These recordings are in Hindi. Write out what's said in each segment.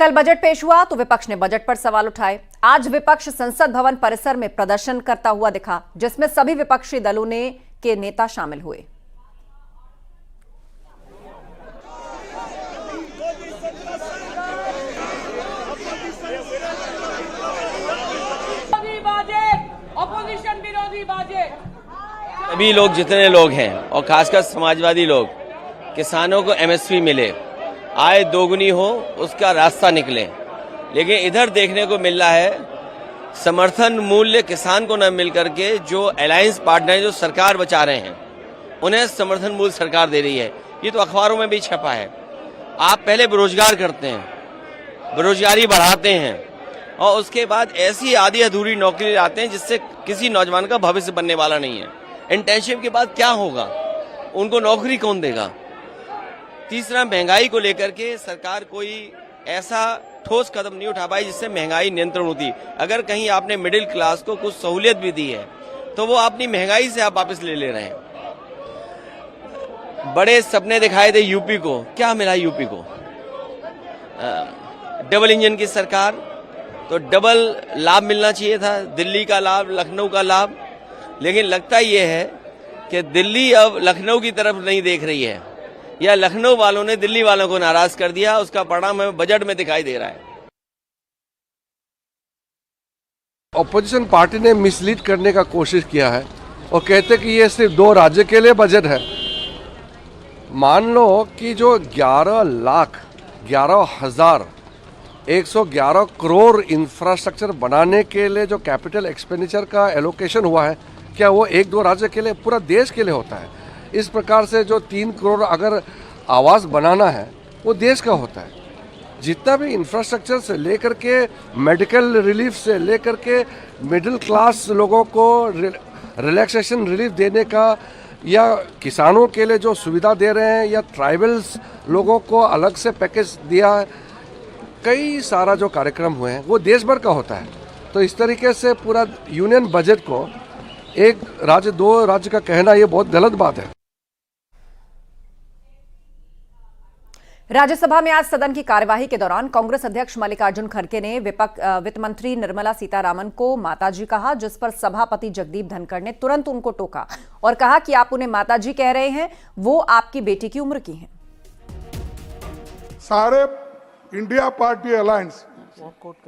कल बजट पेश हुआ तो विपक्ष ने बजट पर सवाल उठाए। आज विपक्ष संसद भवन परिसर में प्रदर्शन करता हुआ दिखा, जिसमें सभी विपक्षी दलों के नेता शामिल हुए। ऑपोजिशन विरोधी बजट। सभी लोग, जितने लोग हैं और खासकर समाजवादी लोग, किसानों को एमएसपी मिले, आय दोगुनी हो, उसका रास्ता निकले। लेकिन इधर देखने को मिल रहा है समर्थन मूल्य किसान को न मिल करके जो अलायंस पार्टनर जो सरकार बचा रहे हैं उन्हें समर्थन मूल्य सरकार दे रही है। ये तो अखबारों में भी छपा है। आप पहले बेरोजगार करते हैं, बेरोजगारी बढ़ाते हैं और उसके बाद ऐसी आधी अधूरी नौकरी लाते हैं जिससे किसी नौजवान का भविष्य बनने वाला नहीं है। इंटर्नशिप के बाद क्या होगा, उनको नौकरी कौन देगा। तीसरा, महंगाई को लेकर के सरकार कोई ऐसा ठोस कदम नहीं उठा पाई जिससे महंगाई नियंत्रण होती। अगर कहीं आपने मिडिल क्लास को कुछ सहूलियत भी दी है तो वो अपनी महंगाई से आप वापस ले रहे हैं। बड़े सपने दिखाए थे यूपी को, क्या मिला यूपी को? डबल इंजन की सरकार, तो डबल लाभ मिलना चाहिए था, दिल्ली का लाभ, लखनऊ का लाभ। लेकिन लगता ये है कि दिल्ली अब लखनऊ की तरफ नहीं देख रही है, या लखनऊ वालों ने दिल्ली वालों को नाराज कर दिया। उसका परिणाम हमें बजट में दिखाई दे रहा है। ऑपोजिशन पार्टी ने मिसलीड करने का कोशिश किया है और कहते कि ये सिर्फ 2 राज्य के लिए बजट है। मान लो कि जो 11,11 करोड़ इंफ्रास्ट्रक्चर बनाने के लिए जो कैपिटल एक्सपेंडिचर का एलोकेशन हुआ है, क्या वो 1-2 राज्य के लिए, पूरा देश के लिए होता है? इस प्रकार से जो 3 करोड़ अगर आवास बनाना है वो देश का होता है। जितना भी इंफ्रास्ट्रक्चर से लेकर के मेडिकल रिलीफ से लेकर के मिडिल क्लास लोगों को रिलैक्सेशन रिलीफ देने का, या किसानों के लिए जो सुविधा दे रहे हैं, या ट्राइबल्स लोगों को अलग से पैकेज दिया है, कई सारा जो कार्यक्रम हुए हैं वो देश भर का होता है। तो इस तरीके से पूरा यूनियन बजट को 1 राज्य 2 राज्य का कहना ये बहुत गलत बात है। राज्यसभा में आज सदन की कार्यवाही के दौरान कांग्रेस अध्यक्ष मल्लिकार्जुन खड़गे ने वित्त मंत्री निर्मला सीतारामन को माताजी कहा, जिस पर सभापति जगदीप धनखड़ ने तुरंत उनको टोका और कहा कि आप उन्हें माताजी कह रहे हैं, वो आपकी बेटी की उम्र की हैं। सारे इंडिया पार्टी अलायंस,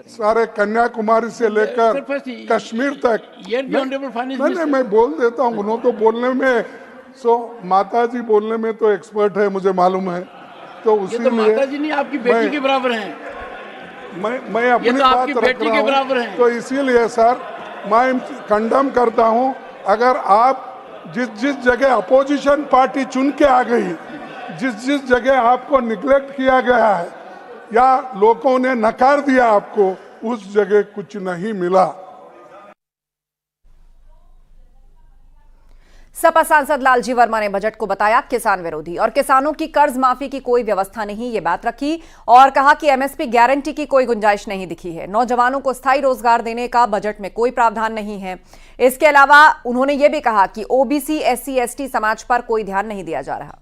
सारे कन्याकुमारी से लेकर कश्मीर तक, नहीं मैं बोल देता हूँ, उन्होंने तो बोलने में, माताजी बोलने में तो एक्सपर्ट है, मुझे मालूम है। तो उसी तो माताजी नहीं, आपकी बेटी के बराबर हैं। मैं अपनी तो बात आपकी बेटी के बराबर हैं। तो इसीलिए सर मैं कंडम करता हूँ, अगर आप जिस जगह अपोजिशन पार्टी चुन के आ गई, जिस जगह आपको निग्लेक्ट किया गया है या लोगों ने नकार दिया आपको, उस जगह कुछ नहीं मिला। सपा सांसद लालजी वर्मा ने बजट को बताया किसान विरोधी और किसानों की कर्ज माफी की कोई व्यवस्था नहीं, ये बात रखी और कहा कि एमएसपी गारंटी की कोई गुंजाइश नहीं दिखी है। नौजवानों को स्थायी रोजगार देने का बजट में कोई प्रावधान नहीं है। इसके अलावा उन्होंने ये भी कहा कि ओबीसी, एससी, एसटी समाज पर कोई ध्यान नहीं दिया जा रहा।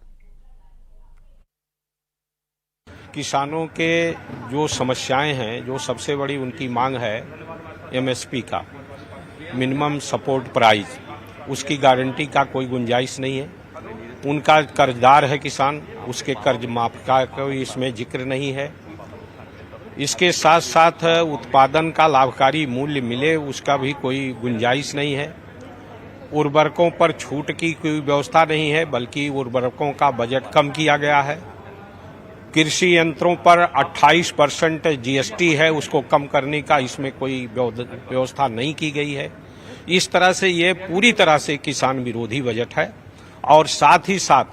किसानों के जो समस्याएं हैं, जो सबसे बड़ी उनकी मांग है एमएसपी का, मिनिमम सपोर्ट प्राइस, उसकी गारंटी का कोई गुंजाइश नहीं है। उनका कर्जदार है किसान, उसके कर्ज माफ का कोई इसमें जिक्र नहीं है। इसके साथ साथ उत्पादन का लाभकारी मूल्य मिले, उसका भी कोई गुंजाइश नहीं है। उर्वरकों पर छूट की कोई व्यवस्था नहीं है, बल्कि उर्वरकों का बजट कम किया गया है। कृषि यंत्रों पर 28% जीएसटी है, उसको कम करने का इसमें कोई व्यवस्था नहीं की गई है। इस तरह से ये पूरी तरह से किसान विरोधी बजट है और साथ ही साथ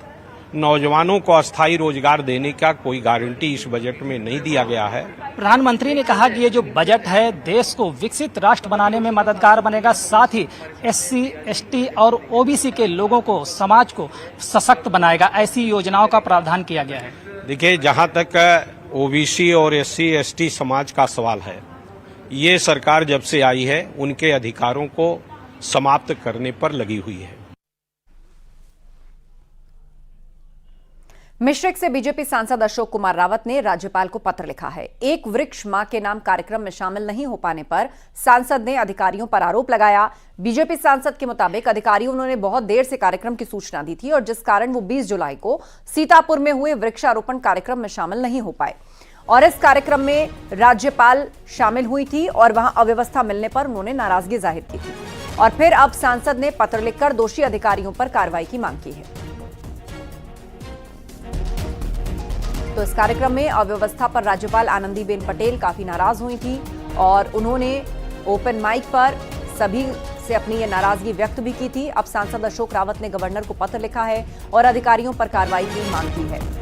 नौजवानों को अस्थायी रोजगार देने का कोई गारंटी इस बजट में नहीं दिया गया है। प्रधानमंत्री ने कहा कि ये जो बजट है देश को विकसित राष्ट्र बनाने में मददगार बनेगा, साथ ही एससी, एसटी और ओबीसी के लोगों को, समाज को सशक्त बनाएगा। ऐसी योजनाओं का प्रावधान किया गया है। देखिए, जहां तक ओबीसी और एससी, एसटी समाज का सवाल है, ये सरकार जब से आई है उनके अधिकारों को समाप्त करने पर लगी हुई है। मिश्रिक से बीजेपी सांसद अशोक कुमार रावत ने राज्यपाल को पत्र लिखा है। एक वृक्ष मां के नाम कार्यक्रम में शामिल नहीं हो पाने पर सांसद ने अधिकारियों पर आरोप लगाया। बीजेपी सांसद के मुताबिक अधिकारियों ने बहुत देर से कार्यक्रम की सूचना दी थी और जिस कारण वो 20 जुलाई को सीतापुर में हुए वृक्षारोपण कार्यक्रम में शामिल नहीं हो पाए और इस कार्यक्रम में राज्यपाल शामिल हुई थी और वहां अव्यवस्था मिलने पर उन्होंने नाराजगी जाहिर की थी और फिर अब सांसद ने पत्र लिखकर दोषी अधिकारियों पर कार्रवाई की मांग की है। तो इस कार्यक्रम में अव्यवस्था पर राज्यपाल आनंदीबेन पटेल काफी नाराज हुई थी और उन्होंने ओपन माइक पर सभी से अपनी ये नाराजगी व्यक्त भी की थी। अब सांसद अशोक रावत ने गवर्नर को पत्र लिखा है और अधिकारियों पर कार्रवाई की मांग की है।